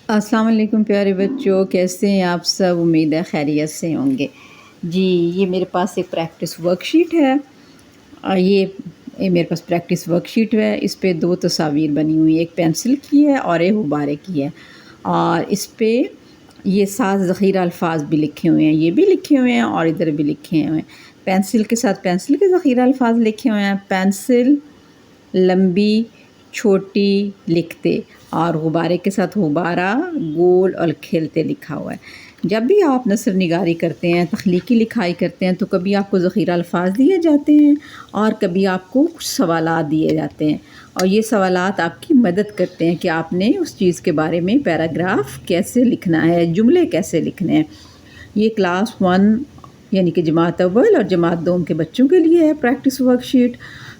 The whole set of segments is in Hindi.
अस्सलाम वालेकुम प्यारे बच्चों, कैसे हैं आप सब? उम्मीद है खैरियत से होंगे। जी, ये मेरे पास एक प्रैक्टिस वर्कशीट है। ये मेरे पास प्रैक्टिस वर्कशीट है। इस पे 2 तस्वीर बनी हुई हैं, एक पेंसिल की है और एक गुब्बारे की है। और इस पे ये 7 ज़ख़ीरा अल्फ़ाज़ भी लिखे हुए हैं, ये भी लिखे हुए हैं और इधर भी लिखे हुए हैं। पेंसिल के साथ पेंसिल के ज़ख़ीरा अल्फ़ाज़ लिखे हुए हैं। पेंसिल लंबी, छोटी लिखते और गुब्बारे के साथ गुब्बारा, गोल और खेलते लिखा हुआ है। जब भी आप नस्र निगारी करते हैं, तख्लीकी लिखाई करते हैं, तो कभी आपको ज़ख़ीरा अल्फ़ाज़ दिए जाते हैं और कभी आपको कुछ सवालात दिए जाते हैं। और ये सवालात आपकी मदद करते हैं कि आपने उस चीज़ के बारे में पैराग्राफ कैसे लिखना है, जुमले कैसे लिखने हैं। ये क्लास 1 यानी कि जमात अव्वल और जमात दोम के बच्चों के लिए है प्रैक्टिस वर्कशीट।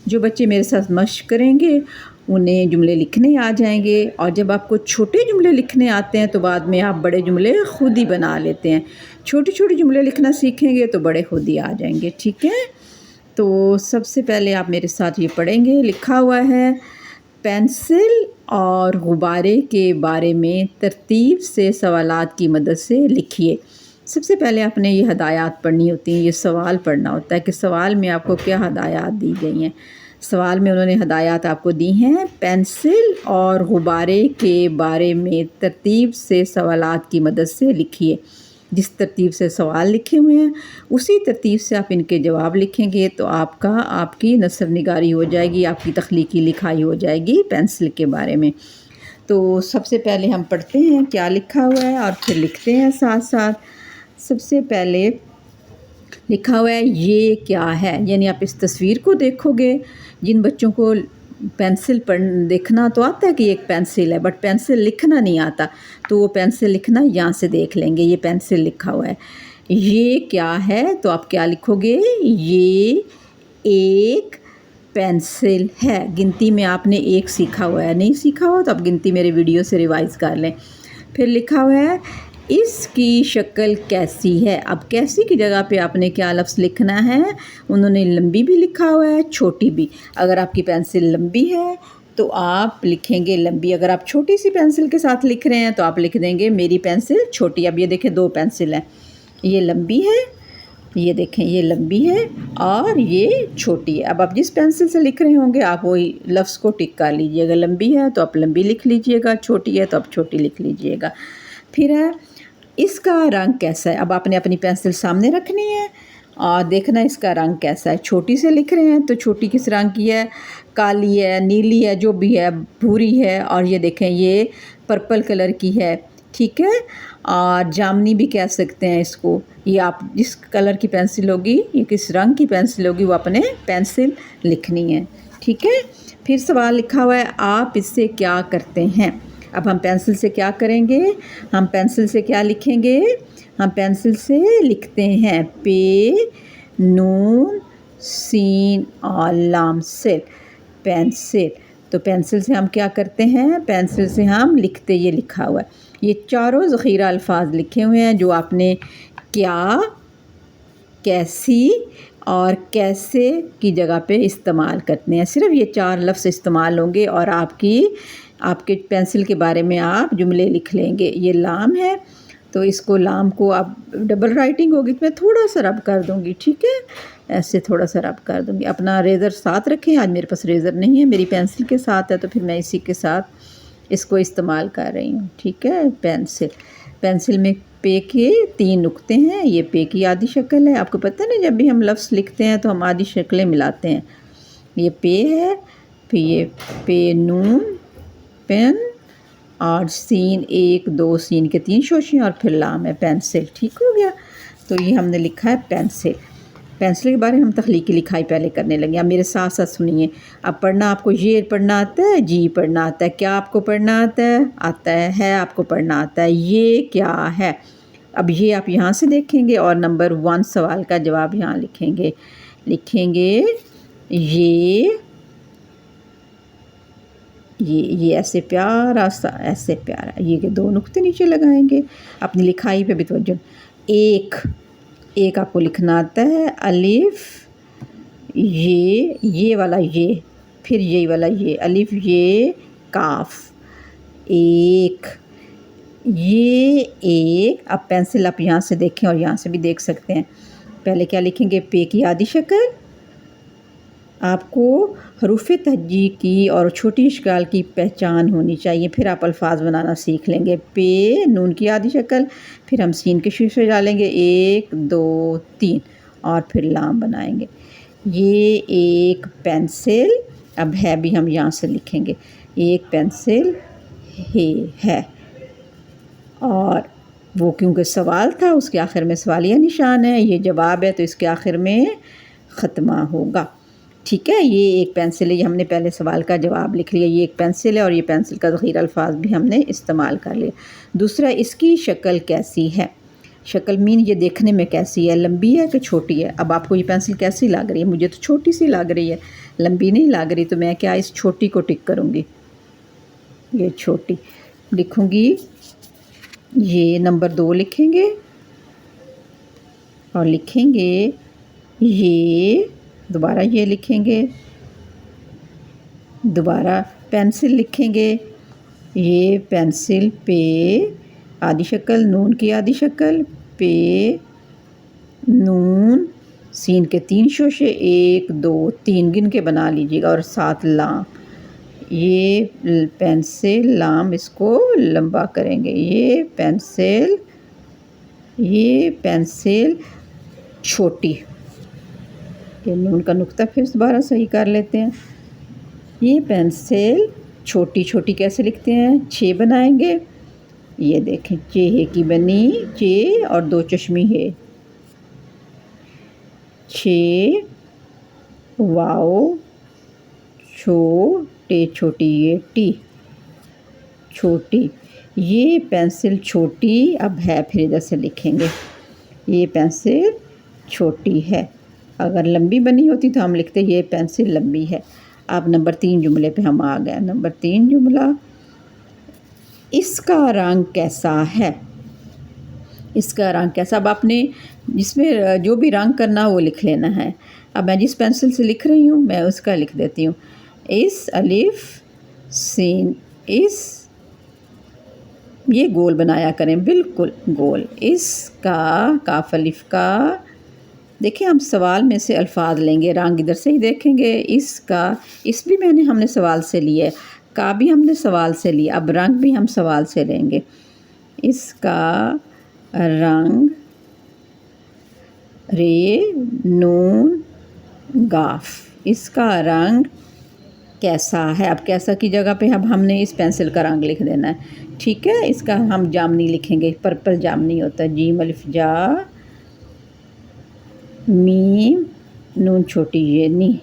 जो बच्चे मेरे साथ मश्क करेंगे उन्हें जुमले लिखने आ जाएंगे, और जब आपको छोटे जुमले लिखने आते हैं तो बाद में आप बड़े जुमले खुद ही बना लेते हैं। छोटे छोटे जुमले लिखना सीखेंगे तो बड़े खुद ही आ जाएंगे। ठीक है, तो सबसे पहले आप मेरे साथ ये पढ़ेंगे। लिखा हुआ है, पेंसिल और गुब्बारे के बारे में तरतीब से सवालात की मदद से लिखिए। सबसे पहले आपने ये हदायत पढ़नी होती हैं, ये सवाल पढ़ना होता है कि सवाल में आपको क्या हदायत दी गई हैं। सवाल में उन्होंने हदायत आपको दी हैं, पेंसिल और गुब्बारे के बारे में तरतीब से सवालात की मदद से लिखिए। जिस तरतीब से सवाल लिखे हुए हैं उसी तरतीब से आप इनके जवाब लिखेंगे तो आपकी नस्र निगारी हो जाएगी, आपकी तख्लीकी लिखाई हो जाएगी पेंसिल के बारे में। तो सबसे पहले हम पढ़ते हैं क्या लिखा हुआ है और फिर लिखते हैं साथ साथ। सबसे पहले लिखा हुआ है ये क्या है, यानी आप इस तस्वीर को देखोगे। जिन बच्चों को पेंसिल पढ़ देखना तो आता है कि एक पेंसिल है, बट पेंसिल लिखना नहीं आता, तो वो पेंसिल लिखना यहाँ से देख लेंगे। ये पेंसिल लिखा हुआ है, ये क्या है, तो आप क्या लिखोगे? ये एक पेंसिल है। गिनती में आपने एक सीखा हुआ है, नहीं सीखा हुआ तो आप गिनती मेरे वीडियो से रिवाइज़ कर लें। फिर लिखा हुआ है इसकी शक्ल कैसी है। अब कैसी की जगह पे आपने क्या लफ्ज़ लिखना है? उन्होंने लंबी भी लिखा हुआ है, छोटी भी। अगर आपकी पेंसिल लंबी है तो आप लिखेंगे लंबी। अगर आप छोटी सी पेंसिल के साथ लिख रहे हैं तो आप लिख देंगे मेरी पेंसिल छोटी। अब ये देखें, 2 पेंसिल हैं, ये लंबी है, ये देखें ये लंबी है और ये छोटी है। अब आप जिस पेंसिल से लिख रहे होंगे आप वही लफ्ज़ को टिक कर लीजिएगा। लंबी है तो आप लंबी लिख लीजिएगा, छोटी है तो आप छोटी लिख लीजिएगा। फिर है इसका रंग कैसा है। अब आपने अपनी पेंसिल सामने रखनी है और देखना इसका रंग कैसा है। छोटी से लिख रहे हैं तो छोटी किस रंग की है? काली है, नीली है, जो भी है, भूरी है, और ये देखें ये पर्पल कलर की है। ठीक है, और जामनी भी कह सकते हैं इसको। ये आप जिस कलर की पेंसिल होगी, ये किस रंग की पेंसिल होगी, वो अपने पेंसिल लिखनी है। ठीक है, फिर सवाल लिखा हुआ है आप इससे क्या करते हैं। अब हम पेंसिल से क्या करेंगे? हम पेंसिल से क्या लिखेंगे? हम पेंसिल से लिखते हैं पे, नून, सीन और लाम से पेंसिल। तो पेंसिल से हम क्या करते हैं? पेंसिल से हम लिखते, ये लिखा हुआ है। ये चारों ज़ख़ीरा अल्फाज लिखे हुए हैं जो आपने क्या, कैसी और कैसे की जगह पे इस्तेमाल करते हैं। सिर्फ ये 4 लफ्ज़ इस्तेमाल होंगे और आपके पेंसिल के बारे में आप जुमले लिख लेंगे। ये लाम है तो इसको लाम को आप डबल राइटिंग होगी तो मैं थोड़ा सा रब कर दूँगी। ठीक है, ऐसे थोड़ा सा रब कर दूँगी। अपना रेज़र साथ रखें। आज मेरे पास रेज़र नहीं है, मेरी पेंसिल के साथ है, तो फिर मैं इसी के साथ इसको इस्तेमाल कर रही हूँ। ठीक है, पेंसिल में पे के 3 नुक्ते हैं। ये पे की आधी शक्ल है। आपको पता है ना, जब भी हम लफ्ज़ लिखते हैं तो हम आधी शक्लें मिलाते हैं। ये पे है, फिर ये पे नून पेन और सीन 1 2 सीन के 3 शोशे और फिर लाम है पेंसिल। ठीक हो गया, तो ये हमने लिखा है पेंसिल। पेंसिल के बारे में हम तख्लीकी लिखाई पहले करने लगे। अब मेरे साथ साथ सुनिए। अब पढ़ना आपको ये पढ़ना आता है, जी पढ़ना आता है, क्या आपको पढ़ना आता है आपको पढ़ना आता है। ये क्या है। अब ये आप यहाँ से देखेंगे और नंबर 1 सवाल का जवाब यहाँ लिखेंगे। ये ऐसे प्यारा सा, ऐसे प्यारा, ये के 2 नुक्ते नीचे लगाएंगे। अपनी लिखाई पे भी तवज्जो। एक आपको लिखना आता है अलिफ, ये वाला ये, फिर ये वाला ये, अलिफ ये काफ, एक। ये एक, अब पेंसिल आप यहाँ से देखें और यहाँ से भी देख सकते हैं। पहले क्या लिखेंगे, पे की आधी शक्ल। आपको हरूफ तहज्जी की और छोटी इश्काल की पहचान होनी चाहिए, फिर आप अल्फाज बनाना सीख लेंगे। पे नून की आधी शक्ल, फिर हम सीन के शीर्षे डालेंगे 1 2 3 और फिर लाम बनाएंगे। ये एक पेंसिल, अब है भी हम यहाँ से लिखेंगे, एक पेंसिल है। और वो क्योंकि सवाल था, उसके आखिर में सवालिया निशान है, ये जवाब है तो इसके आखिर में ख़त्मा होगा। ठीक है, ये एक पेंसिल है, ये हमने पहले सवाल का जवाब लिख लिया, ये एक पेंसिल है और ये पेंसिल का ज़ख़ीरा अल्फाज भी हमने इस्तेमाल कर लिया। दूसरा, इसकी शक्ल कैसी है। शक्ल मीन ये देखने में कैसी है, लंबी है कि छोटी है। अब आपको ये पेंसिल कैसी लग रही है, मुझे तो छोटी सी लग रही है, लंबी नहीं लग रही, तो मैं क्या इस छोटी को टिक करूँगी, ये छोटी लिखूँगी। ये नंबर 2 लिखेंगे और लिखेंगे ये, दोबारा ये लिखेंगे, दोबारा पेंसिल लिखेंगे। ये पेंसिल पे आधी शक्ल, नून की आधी शक्ल, पे नून, सीन के 3 शोशे, 1 2 3 गिन के बना लीजिएगा और 7 लाम। ये पेंसिल लाम इसको लंबा करेंगे। ये पेंसिल छोटी, ये नून का नुक्ता फिर दोबारा सही कर लेते हैं। ये पेंसिल छोटी छोटी कैसे लिखते हैं, 6 बनाएंगे। ये देखें, चे है की बनी, चे और 2 चश्मी है, 6 वाओ छोटे, छोटी ये टी, छोटी। ये पेंसिल छोटी, अब है फिर इधर से लिखेंगे, ये पेंसिल छोटी है। अगर लंबी बनी होती तो हम लिखते ये पेंसिल लंबी है। अब नंबर 3 जुमले पे हम आ गए। नंबर 3 जुमला, इसका रंग कैसा है। इसका रंग कैसा, अब आपने जिसमें जो भी रंग करना वो लिख लेना है। अब मैं जिस पेंसिल से लिख रही हूँ मैं उसका लिख देती हूँ। इस अलिफ सीन, इस, ये गोल बनाया करें, बिल्कुल गोल। इसका, काफ अलिफ का, देखिए हम सवाल में से अल्फाज लेंगे, रंग इधर से ही देखेंगे। इसका, इस भी हमने सवाल से लिया, का भी हमने सवाल से लिया, अब रंग भी हम सवाल से लेंगे। इसका रंग, रे नून गाफ, इसका रंग कैसा है। अब कैसा की जगह पे अब हमने इस पेंसिल का रंग लिख देना है। ठीक है, इसका हम जामनी लिखेंगे, पर्पल जामनी होता है, जीम अलिफ जा, मीम नून छोटी ये नी,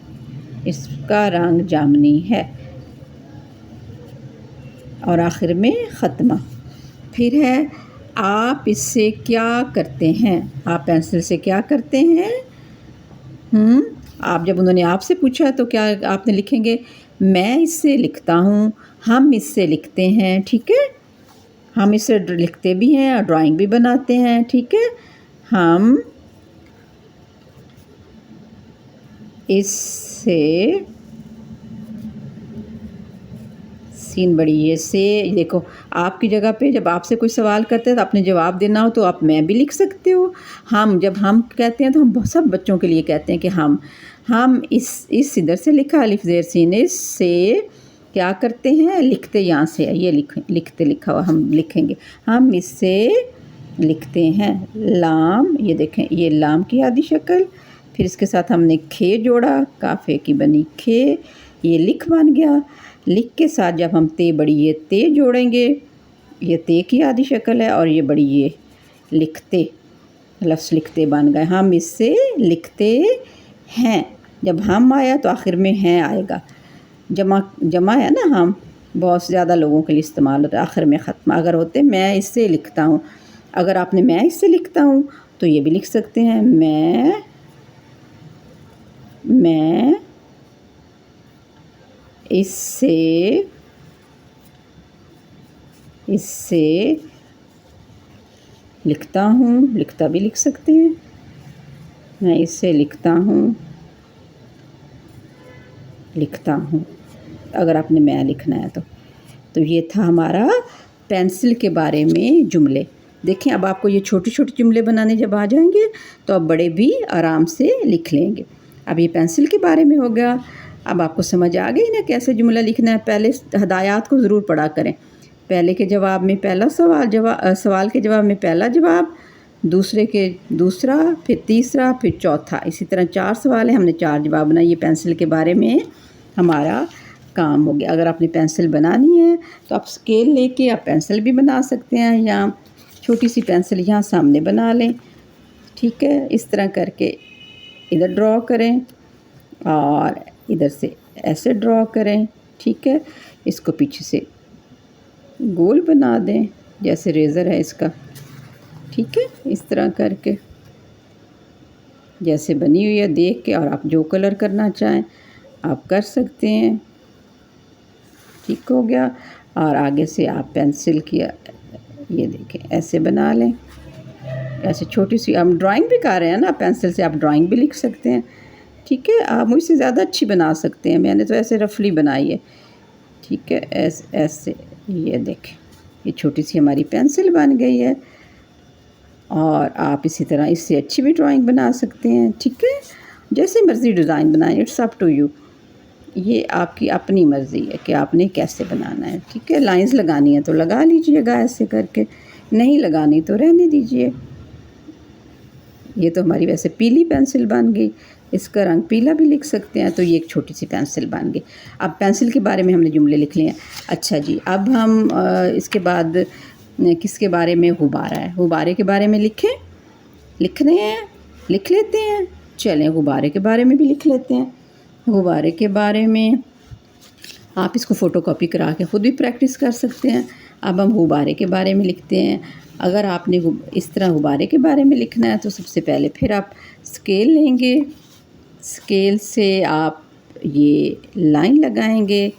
इसका रंग जामनी है। और आखिर में ख़त्मा। फिर है, आप इससे क्या करते हैं। आप पेंसिल से क्या करते हैं। आप, जब उन्होंने आपसे पूछा तो क्या आपने लिखेंगे, मैं इससे लिखता हूँ, हम इससे लिखते हैं। ठीक है, हम इससे लिखते भी हैं और ड्राइंग भी बनाते हैं। ठीक है, हम इससे, सीन बड़ी ये से, देखो आपकी जगह पे जब आपसे कोई सवाल करते हैं तो आपने जवाब देना हो तो आप मैं भी लिख सकते हो। हम, जब हम कहते हैं तो हम सब बच्चों के लिए कहते हैं कि हम इस इधर से लिखा अलिफ ज़ेर सीन, इससे क्या करते हैं, लिखते, यहाँ से ये लिखते लिखा हुआ हम लिखेंगे, हम इससे लिखते हैं। लाम, ये देखें, ये लाम की आधी शक्ल, फिर इसके साथ हमने खे जोड़ा, काफ़े की बनी खे, ये लिख बन गया। लिख के साथ जब हम ते बड़ी ये ते जोड़ेंगे, ये ते की आधी शक्ल है और ये बड़ी ये लिखते, लफ्ज़ लिखते बन गए। हम इससे लिखते हैं, जब हम आया तो आखिर में हैं आएगा। जमा है ना, हम बहुत ज़्यादा लोगों के लिए इस्तेमाल होता है, आखिर में ख़त्म। अगर होते मैं इससे लिखता हूँ, अगर आपने मैं इससे लिखता हूँ तो ये भी लिख सकते हैं, मैं इससे लिखता हूँ, लिखता भी लिख सकते हैं, मैं इससे लिखता हूँ, अगर आपने मैं लिखना है तो ये था हमारा पेंसिल के बारे में जुमले। देखें अब आपको ये छोटे छोटे जुमले बनाने जब आ जाएंगे तो आप बड़े भी आराम से लिख लेंगे। अब ये पेंसिल के बारे में हो गया। अब आपको समझ आ गई ना कैसे जुमला लिखना है। पहले हदायत को ज़रूर पढ़ा करें। पहले के जवाब में पहला सवाल के जवाब में पहला जवाब, दूसरे के दूसरा, फिर तीसरा, फिर चौथा। इसी तरह 4 सवाल हैं, हमने 4 जवाब बनाए। ये पेंसिल के बारे में हमारा काम हो गया। अगर आपने पेंसिल बनानी है तो आप स्केल लेके आप पेंसिल भी बना सकते हैं, या छोटी सी पेंसिल यहाँ सामने बना लें। ठीक है, इस तरह करके इधर ड्रॉ करें और इधर से ऐसे ड्रॉ करें। ठीक है, इसको पीछे से गोल बना दें जैसे रेज़र है इसका। ठीक है, इस तरह करके जैसे बनी हुई है देख के, और आप जो कलर करना चाहें आप कर सकते हैं। ठीक हो गया। और आगे से आप पेंसिल की ये देखें ऐसे बना लें, ऐसे छोटी सी। हम ड्राइंग भी कर रहे हैं ना, पेंसिल से आप ड्राइंग भी लिख सकते हैं। ठीक है, आप मुझसे ज़्यादा अच्छी बना सकते हैं, मैंने तो ऐसे रफली बनाई है। ठीक है, ऐसे ये देखें ये छोटी सी हमारी पेंसिल बन गई है। और आप इसी तरह इससे अच्छी भी ड्राइंग बना सकते हैं। ठीक है, जैसे मर्ज़ी डिज़ाइन बनाएं, इट्स अप टू यू। ये आपकी अपनी मर्ज़ी है कि आपने कैसे बनाना है। ठीक है, लाइंस लगानी है तो लगा लीजिएगा ऐसे करके, नहीं लगानी तो रहने दीजिए। ये तो हमारी वैसे पीली पेंसिल बन गई, इसका रंग पीला भी लिख सकते हैं। तो ये एक छोटी सी पेंसिल बन गई। अब पेंसिल के बारे में हमने जुमले लिख लिए हैं। अच्छा जी, अब हम इसके बाद किसके बारे में, गुब्बारा है। गुब्बारे के बारे में लिख रहे हैं, लिख लेते हैं। चलें गुब्बारे के बारे में भी लिख लेते हैं। गुब्बारे के बारे में आप इसको फ़ोटोकॉपी करा के ख़ुद भी प्रैक्टिस कर सकते हैं। अब हम गुब्बारे के बारे में लिखते हैं। अगर आपने इस तरह गुब्बारे के बारे में लिखना है तो सबसे पहले फिर आप स्केल लेंगे, स्केल से आप ये लाइन लगाएंगे।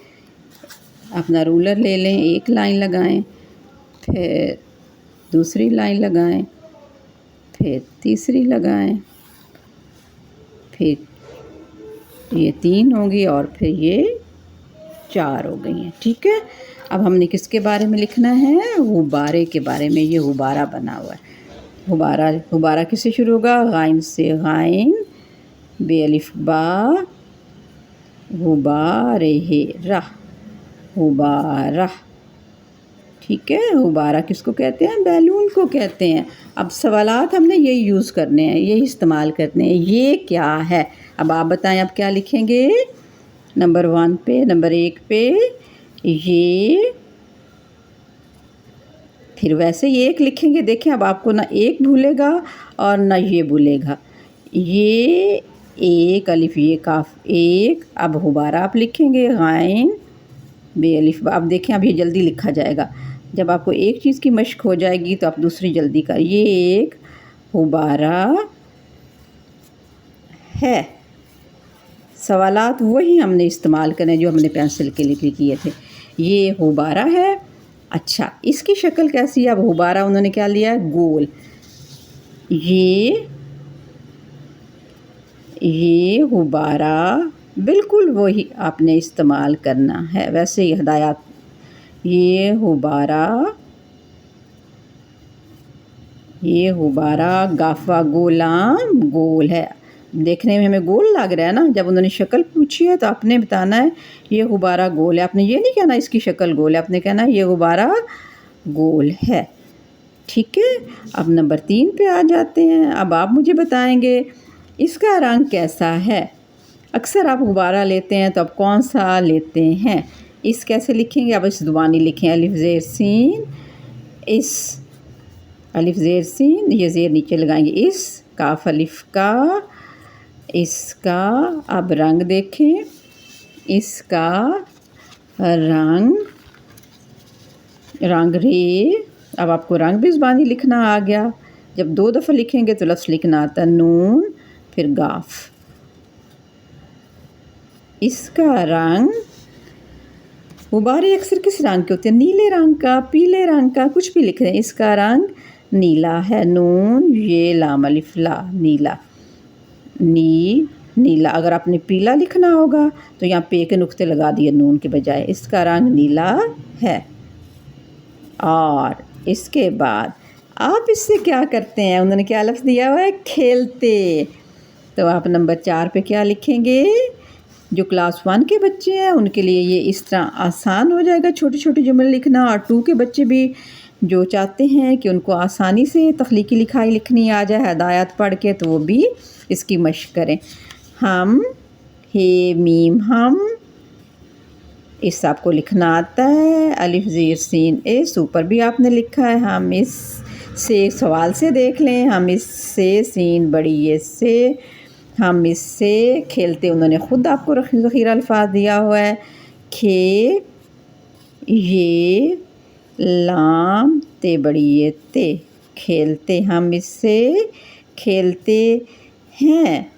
अपना रूलर ले लें, एक लाइन लगाएं, फिर दूसरी लाइन लगाएं, फिर तीसरी लगाएं, फिर ये 3 होगी और फिर ये 4 हो गई हैं। ठीक है, अब हमने किसके बारे में लिखना है, गुब्बारे के बारे में। ये गुब्बारा बना हुआ है। गुब्बारा किससे शुरू होगा, गाइन से। गाइन बे अलिफ बा, गुब्बारे रा, गुब्बारा। ठीक है, गुब्बारा किसको कहते हैं, बैलून को कहते हैं। अब सवालात हमने यही यूज़ करने हैं, यही इस्तेमाल करने हैं। ये क्या है, अब आप बताएं आप क्या लिखेंगे। नंबर 1 पे, नंबर 1 पे ये, फिर वैसे ये एक लिखेंगे। देखें अब आपको ना एक भूलेगा और ना ये भूलेगा। ये एक अलिफ, ये काफ एक। अब गुब्बारा आप लिखेंगे गाइन बे अलिफ बा। अब देखें अब ये जल्दी लिखा जाएगा। जब आपको एक चीज़ की मश्क हो जाएगी तो आप दूसरी जल्दी कर। ये एक गुब्बारा है। सवालात वही हमने इस्तेमाल करने जो हमने पेंसिल के लिए किए थे। ये गुब्बारा है। अच्छा, इसकी शक्ल कैसी है, अब गुब्बारा उन्होंने क्या लिया, गोल। ये गुब्बारा बिल्कुल वही आपने इस्तेमाल करना है, वैसे ही हदायत। ये गुब्बारा गाफा गोलाम गोल है। देखने में हमें गोल लग रहा है ना। जब उन्होंने शक्ल पूछी है तो आपने बताना है ये गुब्बारा गोल है। आपने ये नहीं कहना इसकी शक्ल गोल है, आपने कहना ये गुब्बारा गोल है। ठीक है, अब नंबर 3 पे आ जाते हैं। अब आप मुझे बताएंगे इसका रंग कैसा है। अक्सर आप गुब्बारा लेते हैं तो आप कौन सा लेते हैं, इस कैसे लिखेंगे, आप इस ज़ुबानी लिखें। अलिफ ज़ेर सीन, इस अलिफ ज़ेर सीन, ये ज़ेर नीचे लगाएंगे। इस काफ अलिफ का, इसका। अब रंग देखें, इसका रंग रे। अब आपको रंग भी ज़ुबानी लिखना आ गया। जब 2 दफ़ा लिखेंगे तो लफ्ज़ लिखना आता नून फिर गाफ। इसका रंग, गुब्बारे अक्सर किस रंग के होते हैं, नीले रंग का, पीले रंग का, कुछ भी लिख रहे हैं। इसका रंग नीला है। नून ये लाम अलिफ ला, नीला, नीला। अगर आपने पीला लिखना होगा तो यहाँ पे के नुक्ते लगा दिए नून के बजाय। इसका रंग नीला है। और इसके बाद आप इससे क्या करते हैं, उन्होंने क्या लफ्ज़ दिया हुआ है, खेलते। तो आप नंबर 4 पे क्या लिखेंगे, जो क्लास 1 के बच्चे हैं उनके लिए ये इस तरह आसान हो जाएगा छोटे छोटे जुमले लिखना, और 2 के बच्चे भी जो चाहते हैं कि उनको आसानी से तख्लीकी लिखाई लिखनी आ जाए हदायत पढ़ के, तो वो भी इसकी मशक करें। हम, हे मीम हम, इस आपको लिखना आता है, अलिफ ज़ेर सीन इस ऊपर भी आपने लिखा है। हम इस से सवाल से देख लें, हम इससे सीन बड़ी ये से, हम इससे खेलते, उन्होंने ख़ुद आपको ज़ख़ीरा अल्फाज दिया हुआ है, खे ये लाम ते बड़ी ये ते, खेलते, हम इससे खेलते हैं।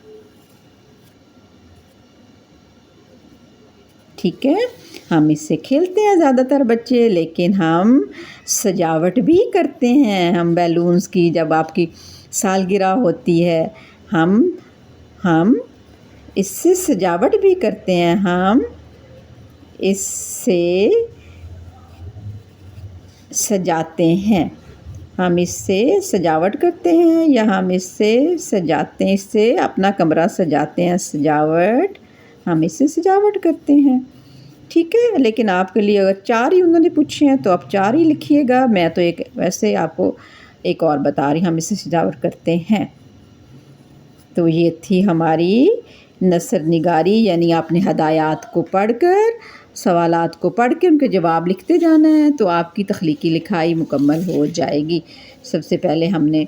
ठीक है, हम इससे खेलते हैं ज़्यादातर बच्चे, लेकिन हम सजावट भी करते हैं। हम बैलून्स की, जब आपकी सालगिरह होती है, हम इससे सजावट भी करते हैं। हम इससे सजाते हैं, हम इससे सजावट करते हैं या हम इससे सजाते हैं, इससे अपना कमरा सजाते हैं, सजावट, हम इससे सजावट करते हैं। ठीक है, लेकिन आपके लिए अगर 4 ही उन्होंने पूछे हैं तो आप 4 ही लिखिएगा। मैं तो एक वैसे आपको एक और बता रही, हम इससे सजावट करते हैं। तो ये थी हमारी नसर निगारी, यानी आपने हदायत को पढ़कर, सवालात को पढ़ के उनके जवाब लिखते जाना है, तो आपकी तख्लीकी लिखाई मुकम्मल हो जाएगी। सबसे पहले हमने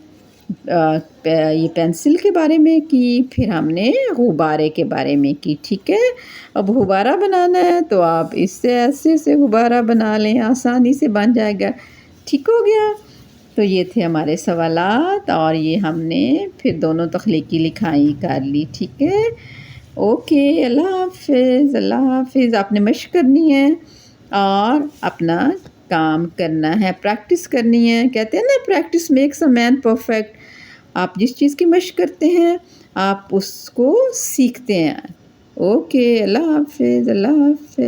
ये पेंसिल के बारे में की, फिर हमने गुब्बारे के बारे में की। ठीक है, अब गुब्बारा बनाना है तो आप इससे ऐसे से गुब्बारा बना लें, आसानी से बन जाएगा। ठीक हो गया। तो ये थे हमारे सवालात, और ये हमने फिर दोनों तख्लीकी लिखाई कर ली। ठीक है, ओके, अल्लाह हाफ़िज़, अल्लाह हाफ़िज़। आपने मशक़ करनी है और अपना काम करना है, प्रैक्टिस करनी है। कहते हैं ना, practice makes a man perfect. आप जिस चीज़ की मशक़ करते हैं आप उसको सीखते हैं। ओके, अल्लाह हाफ़िज़, अल्लाह हाफ़िज़।